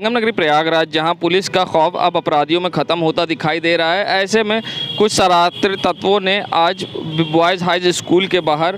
संगम नगरी प्रयागराज, जहां पुलिस का खौफ अब अपराधियों में ख़त्म होता दिखाई दे रहा है। ऐसे में कुछ शरारती तत्वों ने आज बॉयज़ हाई स्कूल के बाहर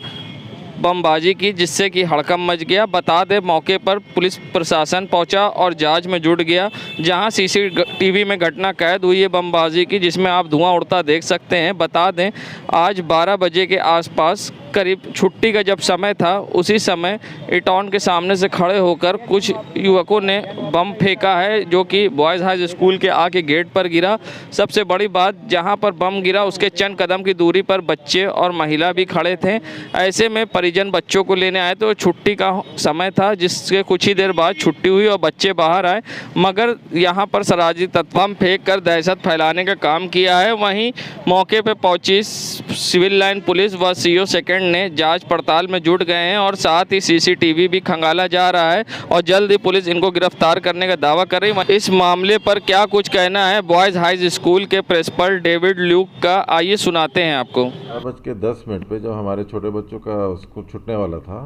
बमबाजी की, जिससे कि हड़कंप मच गया। बता दें, मौके पर पुलिस प्रशासन पहुंचा और जांच में जुट गया, जहां सीसीटीवी में घटना कैद हुई है बमबाजी की, जिसमें आप धुआं उड़ता देख सकते हैं। बता दें, आज 12 बजे के आसपास करीब छुट्टी का जब समय था, उसी समय इटॉन के सामने से खड़े होकर कुछ युवकों ने बम फेंका है, जो कि बॉयज़ हाई स्कूल के आगे गेट पर गिरा। सबसे बड़ी बात, जहां पर बम गिरा उसके चंद कदम की दूरी पर बच्चे और महिला भी खड़े थे। ऐसे में परिजन बच्चों को लेने आए तो छुट्टी का समय था, जिसके कुछ ही देर बाद छुट्टी हुई और बच्चे बाहर आए, मगर यहां पर शरारती तत्व बम फेंक कर दहशत फैलाने का काम किया है। वहीं मौके पर पहुंची सिविल लाइन पुलिस व सीओ सेकेंड ने जांच पड़ताल में जुट गए हैं और साथ ही सीसीटीवी भी खंगाला जा रहा है और जल्द ही पुलिस इनको गिरफ्तार करने का दावा कर रही है। इस मामले पर क्या कुछ कहना है बॉयज़ हाई स्कूल के प्रिंसिपल डेविड ल्यूक का, आइए सुनाते हैं आपको। 4:10 पे जब हमारे छोटे बच्चों का स्कूल छूटने वाला था,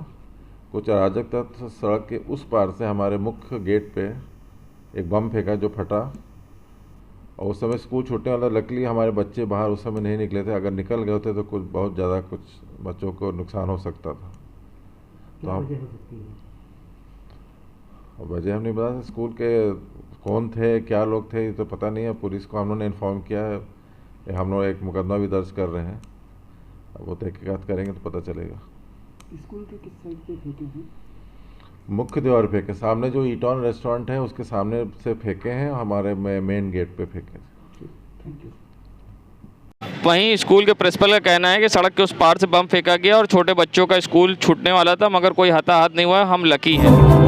कुछ अराजक तत्व सड़क के उस पार से हमारे मुख्य गेट पे एक बम फेंका जो फटा, और उस समय स्कूल छूटने वाला। लकीली हमारे बच्चे बाहर उस समय नहीं निकले थे, अगर निकल गए होते तो कुछ बहुत ज़्यादा कुछ बच्चों को नुकसान हो सकता था। तो हम वजह हम नहीं बता सकते, स्कूल के कौन थे, क्या लोग थे, ये तो पता नहीं है। पुलिस को हम लोगों ने इन्फॉर्म किया है, हम लोग एक मुकदमा भी दर्ज कर रहे हैं। अब वो तहकीकात करेंगे तो पता चलेगा। स्कूल के किस साइड पे फेंके हैं? मुख्य द्वार फेंके, सामने जो ईटॉन रेस्टोरेंट है उसके सामने से फेंके हैं, हमारे मेन गेट पे फेंके। Thank you. वहीं स्कूल के प्रिंसिपल का कहना है कि सड़क के उस पार से बम फेंका गया और छोटे बच्चों का स्कूल छूटने वाला था, मगर कोई हताहत नहीं हुआ। हम लकी हैं।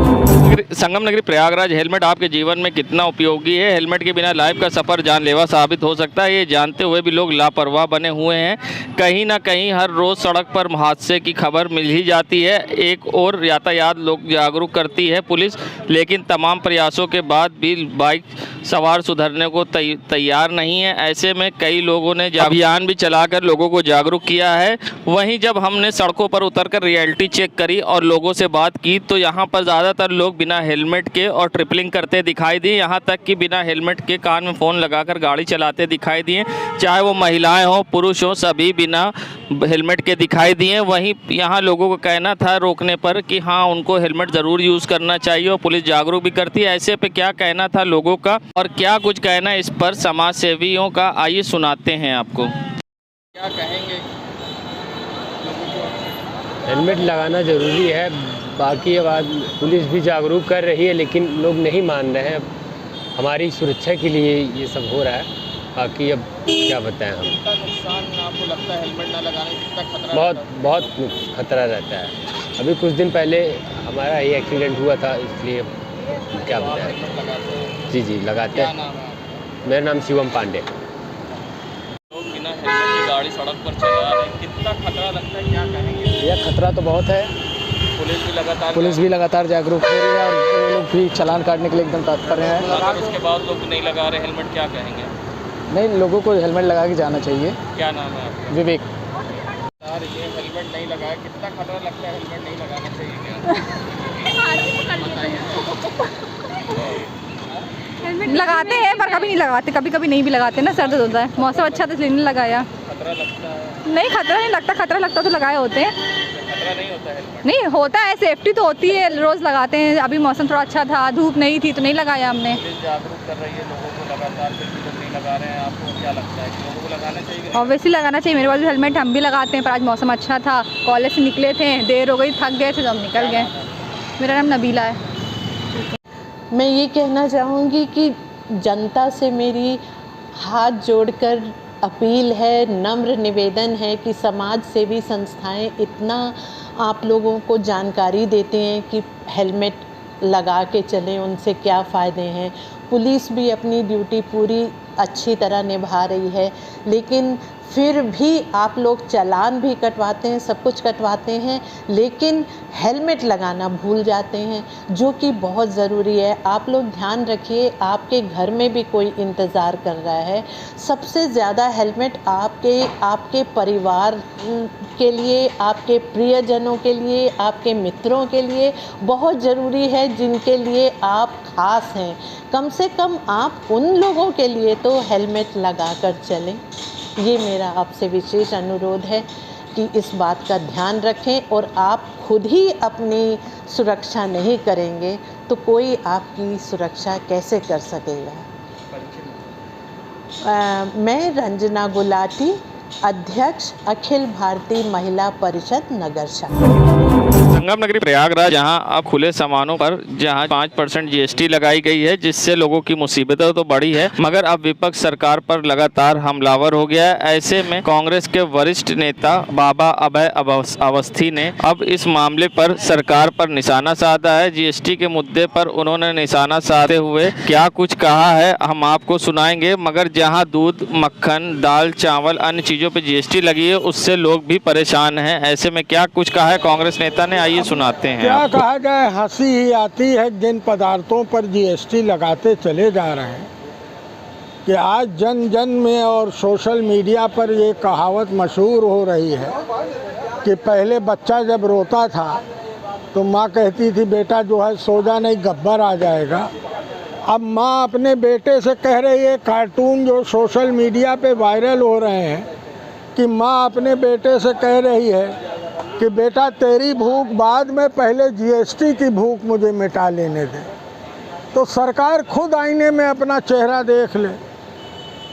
संगम नगरी प्रयागराज, हेलमेट आपके जीवन में कितना उपयोगी है? हेलमेट के बिना लाइफ का सफ़र जानलेवा साबित हो सकता है, ये जानते हुए भी लोग लापरवाह बने हुए हैं। कहीं ना कहीं हर रोज़ सड़क पर हादसे की खबर मिल ही जाती है। एक और यातायात लोग जागरूक करती है पुलिस, लेकिन तमाम प्रयासों के बाद भी बाइक सवार सुधरने को तैयार नहीं है। ऐसे में कई लोगों ने अभियान भी चलाकर लोगों को जागरूक किया है। वहीं जब हमने सड़कों पर उतरकर रियलिटी चेक करी और लोगों से बात की, तो यहाँ पर ज़्यादातर लोग बिना हेलमेट के और ट्रिपलिंग करते दिखाई दिए। यहाँ तक कि बिना हेलमेट के कान में फ़ोन लगाकर गाड़ी चलाते दिखाई दिए। चाहे वो महिलाएं हों पुरुष हों, सभी बिना हेलमेट के दिखाई दिए। वहीं यहाँ लोगों को कहना था रोकने पर कि हाँ, उनको हेलमेट ज़रूर यूज़ करना चाहिए और पुलिस जागरूक भी करती है। ऐसे पे क्या कहना था लोगों का और क्या कुछ कहना इस पर समाज सेवियों का, आइए सुनाते हैं आपको। क्या कहेंगे? हेलमेट लगाना ज़रूरी है, बाकी अब पुलिस भी जागरूक कर रही है, लेकिन लोग नहीं मान रहे हैं। हमारी सुरक्षा के लिए ये सब हो रहा है, बाकी अब क्या बताएं हम। कितना नुकसान आपको लगता है हेलमेट ना लगाने, कितना खतरा? बहुत खतरा रहता है। अभी कुछ दिन पहले हमारा ये एक्सीडेंट हुआ था, इसलिए क्या बताएं। जी लगाते हैं। क्या नाम है? मेरा नाम शिवम पांडे। लोग बिना हेलमेट की गाड़ी सड़क पर चला रहे हैं, कितना खतरा लगता है, क्या कहेंगे? यह खतरा तो बहुत है। पुलिस भी लगातार जागरूक हो रही है और वो लोग भी चालान काटने के लिए एकदम तत्पर हैं। अगर उसके बाद लोग नहीं लगा रहे हेलमेट, क्या कहेंगे? नहीं, लोगों को हेलमेट लगा के जाना चाहिए। क्या नाम है आपका? विवेक। यार ये हेलमेट नहीं लगाया, कितना खतरा लगता है, हेलमेट नहीं लगाना चाहिए हेलमेट लगाते हैं पर कभी नहीं लगाते, कभी कभी नहीं भी लगाते ना, सर दर्द होता है। मौसम अच्छा था इसलिए नहीं लगाया। खतरा लगता है? नहीं, खतरा नहीं लगता, खतरा लगता तो लगाए होते हैं। खतरा नहीं होता हेलमेट? नहीं होता है, सेफ्टी तो होती है, रोज़ लगाते हैं। अभी मौसम थोड़ा अच्छा था, धूप नहीं थी तो नहीं लगाया हमने। पुलिस जागरूक कर रही है लोगों को लगातार, फिर भी लोग नहीं लगा रहे हैं। आपको क्या लगता है कि लोगों को लगाना चाहिए? ऑब्वियसली लगाना चाहिए। मेरे पास भी हेलमेट हम भी लगाते हैं, पर आज मौसम अच्छा था, कॉलेज से निकले थे, देर हो गई, थक गए थे तो हम निकल गए। मेरा नाम नबीला है। मैं ये कहना चाहूँगी कि जनता से मेरी हाथ जोड़कर अपील है, नम्र निवेदन है कि समाज सेवी संस्थाएं इतना आप लोगों को जानकारी देते हैं कि हेलमेट लगा के चलें, उनसे क्या फ़ायदे हैं। पुलिस भी अपनी ड्यूटी पूरी अच्छी तरह निभा रही है, लेकिन फिर भी आप लोग चालान भी कटवाते हैं, सब कुछ कटवाते हैं, लेकिन हेलमेट लगाना भूल जाते हैं, जो कि बहुत ज़रूरी है। आप लोग ध्यान रखिए, आपके घर में भी कोई इंतज़ार कर रहा है। सबसे ज़्यादा हेलमेट आपके परिवार के लिए, आपके प्रियजनों के लिए, आपके मित्रों के लिए बहुत ज़रूरी है, जिनके लिए आप ख़ास हैं। कम से कम आप उन लोगों के लिए तो हेलमेट लगा कर चलें। ये मेरा आपसे विशेष अनुरोध है कि इस बात का ध्यान रखें, और आप खुद ही अपनी सुरक्षा नहीं करेंगे तो कोई आपकी सुरक्षा कैसे कर सकेगा। मैं रंजना गुलाटी, अध्यक्ष अखिल भारतीय महिला परिषद नगर शाखा। संगम नगरी प्रयागराज जहां अब खुले सामानों पर जहां 5% जीएसटी लगाई गई है, जिससे लोगों की मुसीबतें तो बढ़ी है, मगर अब विपक्ष सरकार पर लगातार हमलावर हो गया है। ऐसे में कांग्रेस के वरिष्ठ नेता बाबा अभय अवस्थी ने अब इस मामले पर सरकार पर निशाना साधा है। जीएसटी के मुद्दे पर उन्होंने निशाना साधते हुए क्या कुछ कहा है हम आपको सुनाएंगे। मगर जहाँ दूध, मक्खन, दाल, चावल, अन्य चीजों पर जीएसटी लगी है, उससे लोग भी परेशान हैं। ऐसे में क्या कुछ कहा है कांग्रेस नेता ने, आइए सुनाते हैं। क्या कहा जाए, हंसी ही आती है जिन पदार्थों पर जीएसटी लगाते चले जा रहे हैं कि आज जन जन में और सोशल मीडिया पर ये कहावत मशहूर हो रही है कि पहले बच्चा जब रोता था तो माँ कहती थी बेटा जो है सो जा नहीं गब्बर आ जाएगा। अब माँ अपने बेटे से कह रही है, कार्टून जो सोशल मीडिया पे वायरल हो रहे हैं, कि माँ अपने बेटे से कह रही है कि बेटा तेरी भूख बाद में, पहले जीएसटी की भूख मुझे मिटा लेने दे। तो सरकार खुद आईने में अपना चेहरा देख ले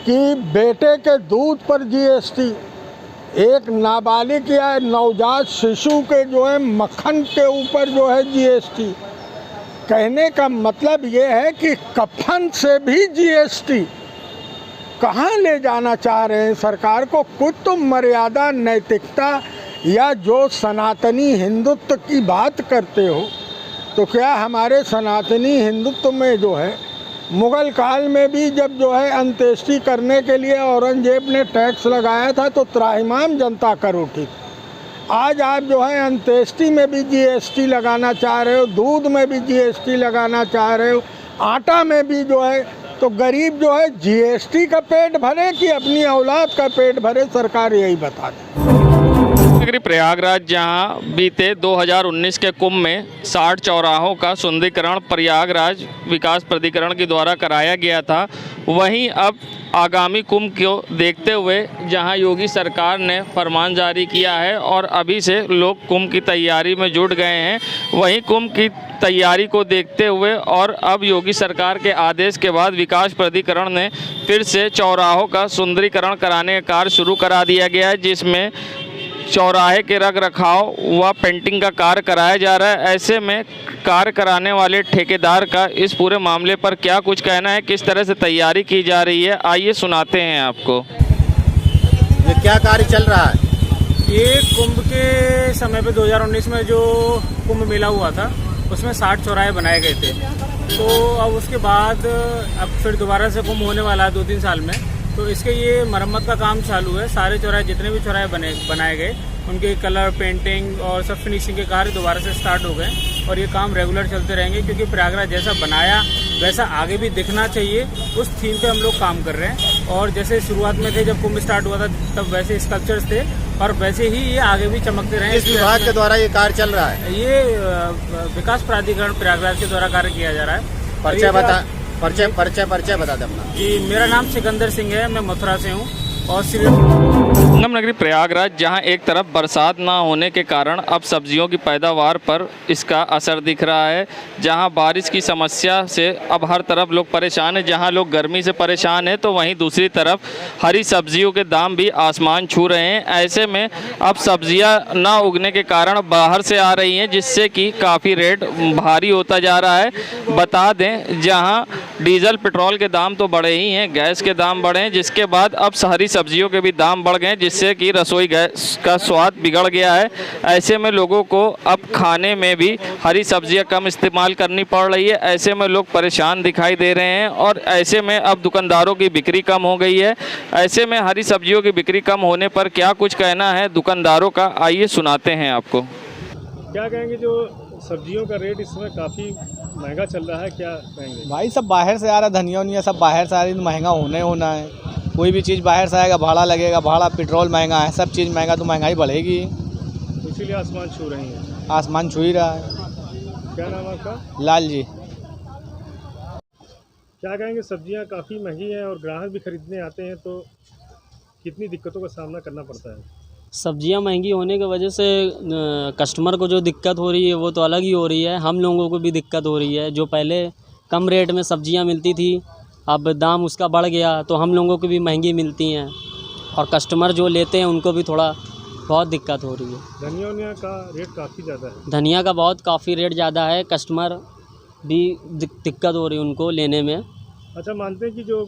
कि बेटे के दूध पर जीएसटी, एक नाबालिग या नवजात शिशु के जो है मक्खन के ऊपर जो है जीएसटी। कहने का मतलब ये है कि कफन से भी जीएसटी। कहाँ ले जाना चाह रहे हैं सरकार को? कुछ तो मर्यादा, नैतिकता, या जो सनातनी हिंदुत्व की बात करते हो, तो क्या हमारे सनातनी हिंदुत्व में जो है मुग़ल काल में भी जब जो है अंत्येष्टि करने के लिए औरंगजेब ने टैक्स लगाया था तो त्राहिमाम जनता कर उठी। आज आप जो है अंत्येष्टि में भी जीएसटी लगाना चाह रहे हो, दूध में भी जीएसटी लगाना चाह रहे हो, आटा में भी जो है। तो गरीब जो है जीएसटी का पेट भरे कि अपनी औलाद का पेट भरे, सरकार यही बता दे। नगरी प्रयागराज जहां बीते 2019 के कुंभ में 60 चौराहों का सुंदरीकरण प्रयागराज विकास प्राधिकरण के द्वारा कराया गया था, वहीं अब आगामी कुंभ को देखते हुए जहां योगी सरकार ने फरमान जारी किया है और अभी से लोग कुंभ की तैयारी में जुट गए हैं। वहीं कुंभ की तैयारी को देखते हुए और अब योगी सरकार के आदेश के बाद विकास प्राधिकरण ने फिर से चौराहों का सुंदरीकरण कराने का कार्य शुरू करा दिया गया है, जिसमें चौराहे के रख रखाव व पेंटिंग का कार्य कराया जा रहा है। ऐसे में कार्य कराने वाले ठेकेदार का इस पूरे मामले पर क्या कुछ कहना है, किस तरह से तैयारी की जा रही है, आइए सुनाते हैं आपको। ये क्या कार्य चल रहा है? ये कुंभ के समय पे 2019 में जो कुंभ मेला हुआ था उसमें 60 चौराहे बनाए गए थे। तो अब उसके बाद अब फिर दोबारा से कुंभ होने वाला है 2-3 साल में, तो इसके ये मरम्मत का काम चालू है। सारे चौराहे, जितने भी चौराहे बनाए गए, उनके कलर, पेंटिंग और सब फिनिशिंग के कार्य दोबारा से स्टार्ट हो गए और ये काम रेगुलर चलते रहेंगे, क्योंकि प्रयागराज जैसा बनाया वैसा आगे भी दिखना चाहिए। उस थीम पे हम लोग काम कर रहे हैं और जैसे शुरुआत में थे, जब कुंभ स्टार्ट हुआ था तब वैसे स्कल्पचर्स थे और वैसे ही ये आगे भी चमकते रहे। इस विभाग के द्वारा ये कार्य चल रहा है? ये विकास प्राधिकरण प्रयागराज के द्वारा कार्य किया जा रहा है। परिचय बता दें अपना। जी, मेरा नाम सिकंदर सिंह है, मैं मथुरा से हूँ और संगम नगरी प्रयागराज जहां एक तरफ बरसात ना होने के कारण अब सब्जियों की पैदावार पर इसका असर दिख रहा है। जहां बारिश की समस्या से अब हर तरफ लोग परेशान हैं, जहां लोग गर्मी से परेशान हैं, तो वहीं दूसरी तरफ हरी सब्जियों के दाम भी आसमान छू रहे हैं। ऐसे में अब सब्जियां ना उगने के कारण बाहर से आ रही हैं, जिससे कि काफ़ी रेट भारी होता जा रहा है। बता दें, जहाँ डीजल पेट्रोल के दाम तो बढ़े ही हैं, गैस के दाम बढ़े हैं, जिसके बाद अब हरी सब्जियों के भी दाम बढ़ गए, जिससे कि रसोई गैस का स्वाद बिगड़ गया है। ऐसे में लोगों को अब खाने में भी हरी सब्जियां कम इस्तेमाल करनी पड़ रही है। ऐसे में लोग परेशान दिखाई दे रहे हैं और ऐसे में अब दुकानदारों की बिक्री कम हो गई है। ऐसे में हरी सब्जियों की बिक्री कम होने पर क्या कुछ कहना है दुकानदारों का, आइए सुनाते हैं आपको। क्या कहेंगे, जो सब्जियों का रेट इस समय काफ़ी महंगा चल रहा है, क्या कहेंगे? भाई सब बाहर से आ रहा है, धनिया उनिया सब बाहर से आ रही, तो महंगा होना है। कोई भी चीज़ बाहर से आएगा, भाड़ा लगेगा, भाड़ा पेट्रोल महंगा है, सब चीज़ महंगा, तो महंगाई बढ़ेगी। इसीलिए आसमान छू रही है। आसमान छू ही रहा है। क्या नाम आपका? लाल जी। क्या कहेंगे, सब्जियां काफ़ी महंगी हैं और ग्राहक भी खरीदने आते हैं, तो कितनी दिक्कतों का सामना करना पड़ता है? सब्जियां महंगी होने की वजह से कस्टमर को जो दिक्कत हो रही है वो तो अलग ही हो रही है, हम लोगों को भी दिक्कत हो रही है। जो पहले कम रेट में सब्जियां मिलती थी, अब दाम उसका बढ़ गया तो हम लोगों को भी महंगी मिलती हैं और कस्टमर जो लेते हैं उनको भी थोड़ा बहुत दिक्कत हो रही है। धनिया का रेट काफ़ी ज़्यादा है। धनिया का काफ़ी रेट ज़्यादा है, कस्टमर भी दिक्कत हो रही है उनको लेने में। अच्छा, मानते हैं कि जो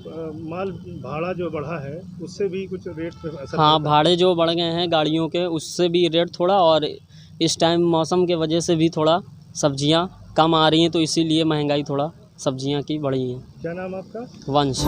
माल भाड़ा जो बढ़ा है उससे भी कुछ रेट पे असर? हाँ, भाड़े जो बढ़ गए हैं गाड़ियों के, उससे भी रेट थोड़ा, और इस टाइम मौसम के वजह से भी थोड़ा सब्जियां कम आ रही हैं, तो इसीलिए महंगाई थोड़ा सब्जियां की बढ़ी हैं। क्या नाम आपका? वंश।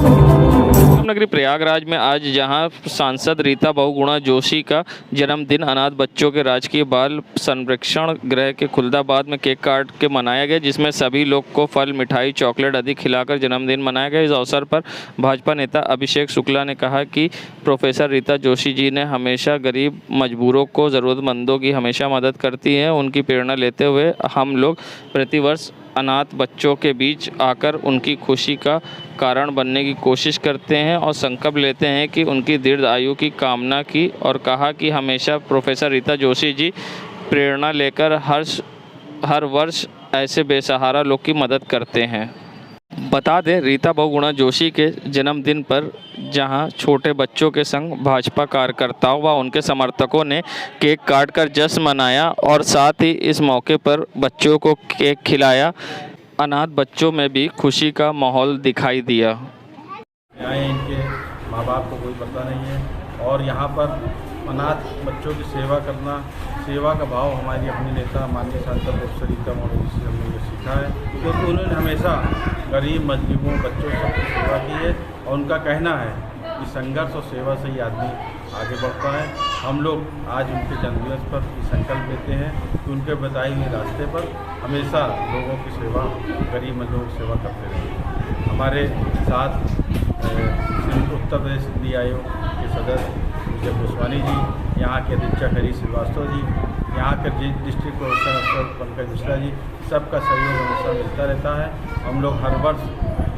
नगरी प्रयागराज में आज जहां सांसद रीता बहुगुणा जोशी का जन्मदिन अनाथ बच्चों के राजकीय बाल संरक्षण गृह के खुलदाबाद में केक काट के मनाया गया, जिसमें सभी लोग को फल, मिठाई, चॉकलेट आदि खिलाकर जन्मदिन मनाया गया। इस अवसर पर भाजपा नेता अभिषेक शुक्ला ने कहा कि प्रोफेसर रीता जोशी जी ने हमेशा गरीब, मजबूरों को, ज़रूरतमंदों की हमेशा मदद करती हैं। उनकी प्रेरणा लेते हुए हम लोग प्रतिवर्ष अनाथ बच्चों के बीच आकर उनकी खुशी का कारण बनने की कोशिश करते हैं और संकल्प लेते हैं कि उनकी दीर्घ आयु की कामना की, और कहा कि हमेशा प्रोफेसर रीता जोशी जी प्रेरणा लेकर हर वर्ष ऐसे बेसहारा लोग की मदद करते हैं। बता दें, रीता बहुगुणा जोशी के जन्मदिन पर जहां छोटे बच्चों के संग भाजपा कार्यकर्ताओं व उनके समर्थकों ने केक काटकर जश्न मनाया और साथ ही इस मौके पर बच्चों को केक खिलाया। अनाथ बच्चों में भी खुशी का माहौल दिखाई दिया। यहाँ इनके माँ बाप को कोई पता नहीं है और यहाँ पर अनाथ बच्चों की सेवा करना, सेवा का भाव हमारी अपनी नेता माननीय सांसद प्रोफेसर रीता बहुगुणा से हमने सीखा है, क्योंकि उन्होंने हमेशा गरीब, मजलूमों, बच्चों सबकी सेवा की है और उनका कहना है कि संघर्ष और सेवा से ही आदमी आगे बढ़ता है। हम लोग आज उनके जन्मदिवस पर संकल्प लेते हैं कि उनके बताए हुए रास्ते पर हमेशा लोगों की सेवा, गरीब मजदूरों की सेवा करते रहेंगे। हमारे साथ उत्तर प्रदेश सिंधी आयोग के सदस्य विजय गोस्वामी जी, यहाँ के अधीक्षक हरीश श्रीवास्तव जी, यहाँ के डिस्ट्रिक्ट प्रोफेसर अफसर पंकज मिश्रा जी, सबका सहयोग हमेशा मिलता रहता है। हम लोग हर वर्ष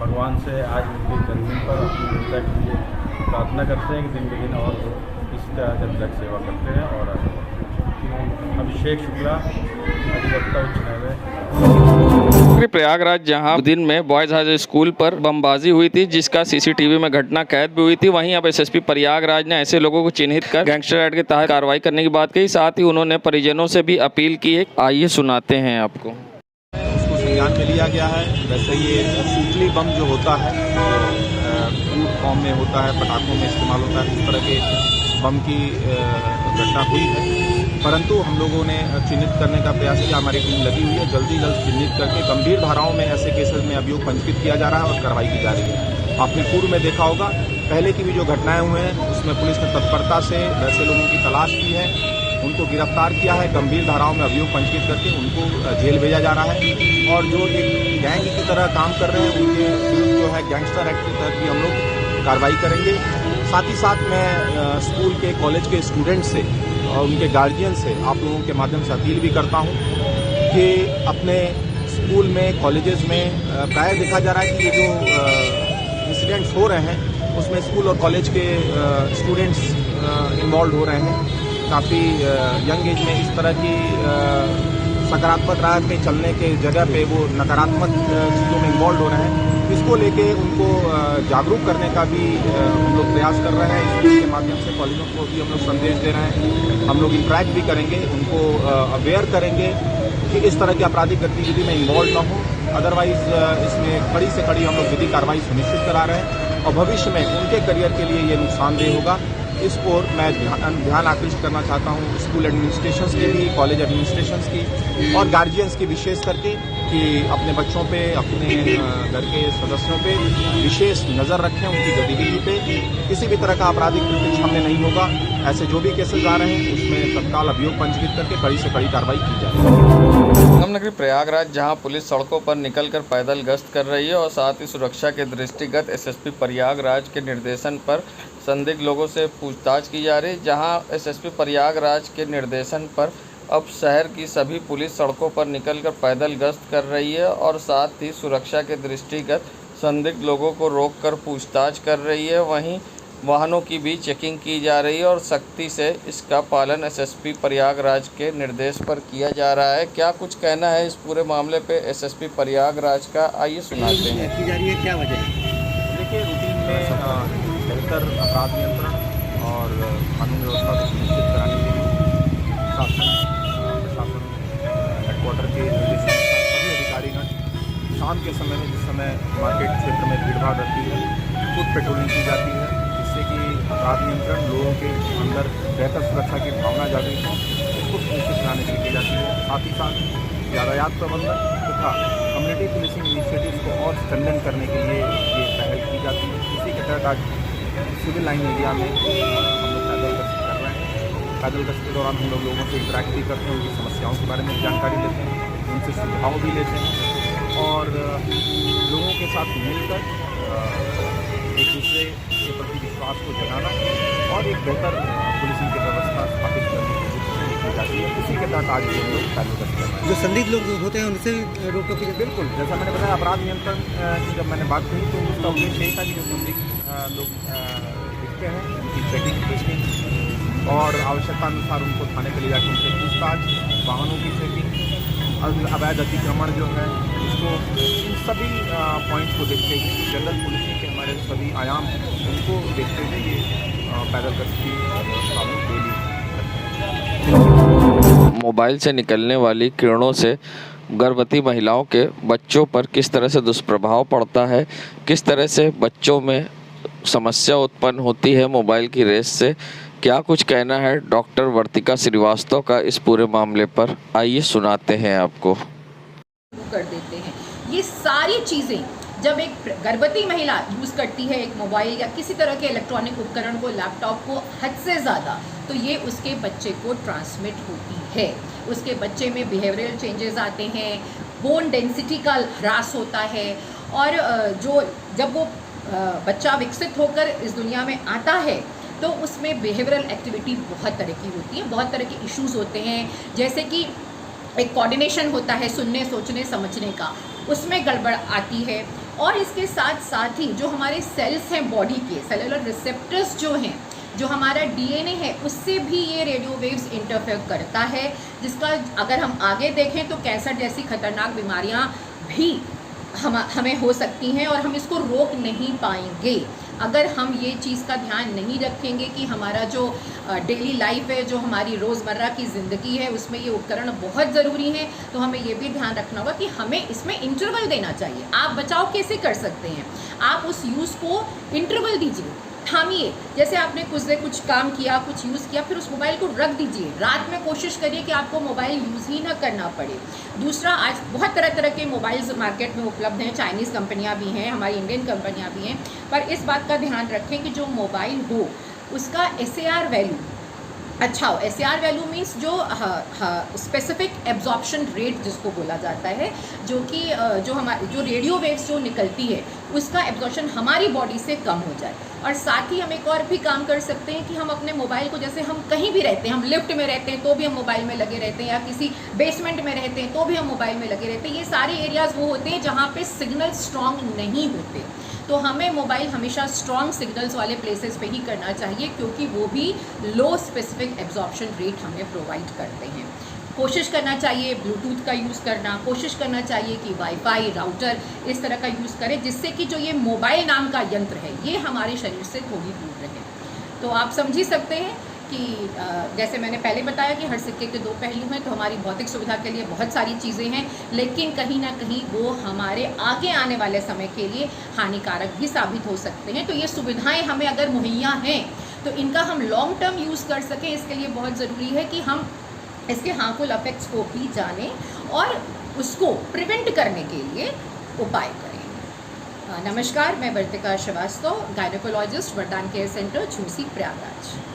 भगवान से आज उनके जन्मदिन पर अपनी नेता के लिए प्रार्थना करते हैं कि दिन ब दिन और इस तरह जब तक सेवा करते हैं और आगे बढ़ते हैं। अभिषेक शुक्ला, अधिवक्ता, उच्च न्यायालय। प्रयागराज जहां दिन में बॉयज़ हाई स्कूल पर बमबाजी हुई थी, जिसका सीसीटीवी में घटना कैद भी हुई थी, वहीं अब एसएसपी प्रयागराज ने ऐसे लोगों को चिन्हित कर गैंगस्टर एक्ट के तहत कार्रवाई करने की बात कही। साथ ही उन्होंने परिजनों से भी अपील की है। आइए सुनाते हैं आपको। उसको संज्ञान में लिया गया है। वैसे ये सूतली बम जो होता है, फूड फॉर्म में होता है, पटाखों में इस्तेमाल होता है, इस तरह के बम की घटना हुई है, परंतु हम लोगों ने चिन्हित करने का प्रयास किया। हमारी टीम लगी हुई है, जल्दी जल्द चिन्हित करके गंभीर धाराओं में ऐसे केसेस में अभियोग पंजीकृत किया जा रहा है और कार्रवाई की जा रही है। आपने पूर्व में देखा होगा, पहले की भी जो घटनाएं हुए हैं उसमें पुलिस ने तत्परता से वैसे लोगों की तलाश की है, उनको गिरफ्तार किया है, गंभीर धाराओं में अभियोग पंजीकृत करके उनको जेल भेजा जा रहा है। और जो एक गैंग की तरह काम कर रहे हैं उनके विरुद्ध जो है गैंगस्टर एक्ट के तहत भी हम लोग कार्रवाई करेंगे। साथ ही साथ मैं स्कूल के, कॉलेज के स्टूडेंट से और उनके गार्जियन से आप लोगों के माध्यम से अपील भी करता हूं कि अपने स्कूल में, कॉलेजेस में प्रायः देखा जा रहा है कि ये जो इंसिडेंट्स हो रहे हैं उसमें स्कूल और कॉलेज के स्टूडेंट्स इन्वॉल्व हो रहे हैं। काफ़ी यंग एज में इस तरह की सकारात्मक राह पे चलने के जगह पे वो नकारात्मक चीज़ों में इन्वॉल्व हो रहे हैं। इसको लेके उनको जागरूक करने का भी हम लोग प्रयास कर रहे हैं। स्कूल के माध्यम से कॉलेजों को भी हम लोग संदेश दे रहे हैं। हम लोग इंटरेक्ट भी करेंगे, उनको अवेयर करेंगे कि इस तरह की आपराधिक गतिविधि में इन्वॉल्व न हो। अदरवाइज इसमें कड़ी से कड़ी हम लोग विधि कार्रवाई सुनिश्चित करा रहे हैं और भविष्य में उनके करियर के लिए ये नुकसानदेह होगा। इस ओर मैं ध्यान आकृष्ट करना चाहता हूँ स्कूल एडमिनिस्ट्रेशंस की भी, कॉलेज एडमिनिस्ट्रेशंस की और गार्जियंस की विशेष करके कि अपने बच्चों पे, अपने घर के सदस्यों पे विशेष नज़र रखें, उनकी गतिविधि पे। किसी भी तरह का आपराधिक कृत्य सामने नहीं होगा। ऐसे जो भी केसेस आ रहे हैं उसमें तत्काल अभियोग पंजीकृत करके कड़ी से कड़ी कार्रवाई की जाए। संगम नगरी प्रयागराज, जहां पुलिस सड़कों पर निकलकर पैदल गश्त कर रही है और साथ ही सुरक्षा के दृष्टिगत एसएसपी प्रयागराज के निर्देशन पर संदिग्ध लोगों से पूछताछ की जा रही है। जहां एसएसपी प्रयागराज के निर्देशन पर अब शहर की सभी पुलिस सड़कों पर निकलकर पैदल गश्त कर रही है और साथ ही सुरक्षा के दृष्टिगत संदिग्ध लोगों को रोककर पूछताछ कर रही है। वहीं वाहनों की भी चेकिंग की जा रही है और सख्ती से इसका पालन एसएसपी प्रयागराज के निर्देश पर किया जा रहा है। क्या कुछ कहना है इस पूरे मामले पे एसएसपी प्रयागराज का, आइए सुनाते हैं। की जा रही है, क्या वजह है? देखिए, रूटीन में बेहतर अपराध नियंत्रण और कानून व्यवस्था को सुनिश्चित कराने के लिए प्रशासन हेडक्वार्टर के निर्देशानुसार सभी अधिकारीगण शाम के समय में, जिस समय मार्केट क्षेत्र में भीड़भाड़ रहती है, फुट पेट्रोलिंग की जाती है, जिससे कि अपराध नियंत्रण, लोगों के अंदर बेहतर सुरक्षा की भावना जागृत हो, इसको सुनिश्चित कराने के लिए की जाती है। साथ ही साथ यातायात प्रबंधन तथा कम्युनिटी पुलिसिंग इनिशिएटिव्स को और स्ट्रेंथन करने के लिए ये पहल की जाती है। इसी के तहत आज सिविल लाइन एरिया में हम लोग पैदल गश्त कर रहे हैं। पैदल गश्त के दौरान हम लोगों से इंटरेक्ट भी करते हैं, उनकी समस्याओं के बारे में जानकारी लेते हैं, उनसे सुझाव भी लेते हैं और लोगों के साथ मिलकर एक दूसरे के प्रति विश्वास को जगाना और एक बेहतर पुलिसिंग की व्यवस्था स्थापित करने की कोशिश की जाती है। उसी के तहत आज हम लोग पैदल गश्त कर रहे हैं। जो संदिग्ध लोग होते हैं उनसे रोक टोक की जाती है? बिल्कुल, जैसा मैंने बताया, अपराध नियंत्रण की जब मैंने बात कही तो उसका उद्देश्य यही था कि जो संदिग्ध लोग दिखते हैं उनकी चेकिंग, टेस्टिंग और आवश्यकता अनुसार उनको थाने पे ले जाकर उनसे पूछताछ, वाहनों की चेकिंग, अवैध अतिक्रमण जो है इसको, इन सभी पॉइंट्स को देखते हुए जनरल पुलिसिंग के हमारे सभी आयाम उनको देखते हुए ये पैदल गश्त की व्यवस्था में डेली करते हैं। मोबाइल से निकलने वाली किरणों से गर्भवती महिलाओं के बच्चों पर किस तरह से दुष्प्रभाव पड़ता है, किस तरह से बच्चों में समस्या उत्पन्न होती है मोबाइल की रेस से, क्या कुछ कहना है डॉक्टर वर्तिका श्रीवास्तव का इस पूरे मामले पर, आइए सुनाते हैं आपको। कर देते हैं ये सारी चीज़ें जब एक गर्भवती महिला यूज़ करती है एक मोबाइल या किसी तरह के इलेक्ट्रॉनिक उपकरण को, लैपटॉप को हद से ज़्यादा, तो ये उसके बच्चे को ट्रांसमिट होती है। उसके बच्चे में बिहेवियरल चेंजेस आते हैं, बोन डेंसिटी का ह्रास होता है और जब वो बच्चा विकसित होकर इस दुनिया में आता है तो उसमें बिहेवियरल एक्टिविटी बहुत तरह की होती है, बहुत तरह के इश्यूज होते हैं, जैसे कि एक कोऑर्डिनेशन होता है सुनने, सोचने, समझने का, उसमें गड़बड़ आती है। और इसके साथ साथ ही जो हमारे सेल्स हैं बॉडी के, सेलुलर रिसेप्टर्स जो हैं, जो हमारा डीएनए है, उससे भी ये रेडियो वेव्स इंटरफेयर करता है, जिसका अगर हम आगे देखें तो कैंसर जैसी खतरनाक बीमारियां भी हमें हो सकती हैं और हम इसको रोक नहीं पाएंगे अगर हम ये चीज़ का ध्यान नहीं रखेंगे कि हमारा जो डेली लाइफ है, जो हमारी रोज़मर्रा की ज़िंदगी है, उसमें ये उपकरण बहुत ज़रूरी हैं। तो हमें ये भी ध्यान रखना होगा कि हमें इसमें इंटरवल देना चाहिए। आप बचाव कैसे कर सकते हैं? आप उस यूज़ को इंटरवल दीजिए, थामिए। जैसे आपने कुछ काम किया, कुछ यूज़ किया, फिर उस मोबाइल को रख दीजिए। रात में कोशिश करिए कि आपको मोबाइल यूज़ ही ना करना पड़े। दूसरा, आज बहुत तरह तरह के मोबाइल्स मार्केट में उपलब्ध हैं, चाइनीज़ कंपनियां भी हैं, हमारी इंडियन कंपनियां भी हैं, पर इस बात का ध्यान रखें कि जो मोबाइल हो उसका SAR वैल्यू अच्छा हो। SAR वैल्यू मीन्स जो स्पेसिफिक एब्जॉर्प्शन रेट जिसको बोला जाता है, जो कि जो रेडियो वेव्स जो निकलती है उसका एब्जॉर्प्शन हमारी बॉडी से कम हो जाए। और साथ ही हम एक और भी काम कर सकते हैं कि हम अपने मोबाइल को, जैसे हम कहीं भी रहते हैं, हम लिफ्ट में रहते हैं तो भी हम मोबाइल में लगे रहते हैं, या किसी बेसमेंट में रहते हैं तो भी हम मोबाइल में लगे रहते हैं। ये सारे एरियाज़ वो होते हैं जहाँ पे सिग्नल स्ट्रॉन्ग नहीं होते, तो हमें मोबाइल हमेशा स्ट्रॉन्ग सिग्नल्स वाले प्लेसेस पे ही करना चाहिए, क्योंकि वो भी लो स्पेसिफिक एब्जॉर्प्शन रेट हमें प्रोवाइड करते हैं। कोशिश करना चाहिए ब्लूटूथ का यूज़ करना, कोशिश करना चाहिए कि वाईफाई, राउटर इस तरह का यूज़ करें, जिससे कि जो ये मोबाइल नाम का यंत्र है ये हमारे शरीर से थोड़ी दूर रहे। तो आप समझ ही सकते हैं कि जैसे मैंने पहले बताया कि हर सिक्के के दो पहलू हैं। तो हमारी भौतिक सुविधा के लिए बहुत सारी चीज़ें हैं, लेकिन कहीं ना कहीं वो हमारे आगे आने वाले समय के लिए हानिकारक भी साबित हो सकते हैं। तो ये सुविधाएं हमें अगर मुहैया हैं तो इनका हम लॉन्ग टर्म यूज़ कर सकें, इसके लिए बहुत ज़रूरी है कि हम इसके हार्मफुल इफेक्ट्स को भी जानें और उसको प्रिवेंट करने के लिए उपाय करें। नमस्कार, मैं वर्तिका श्रीवास्तव, गायनेकोलॉजिस्ट, वरदान केयर सेंटर, झूसी, प्रयागराज।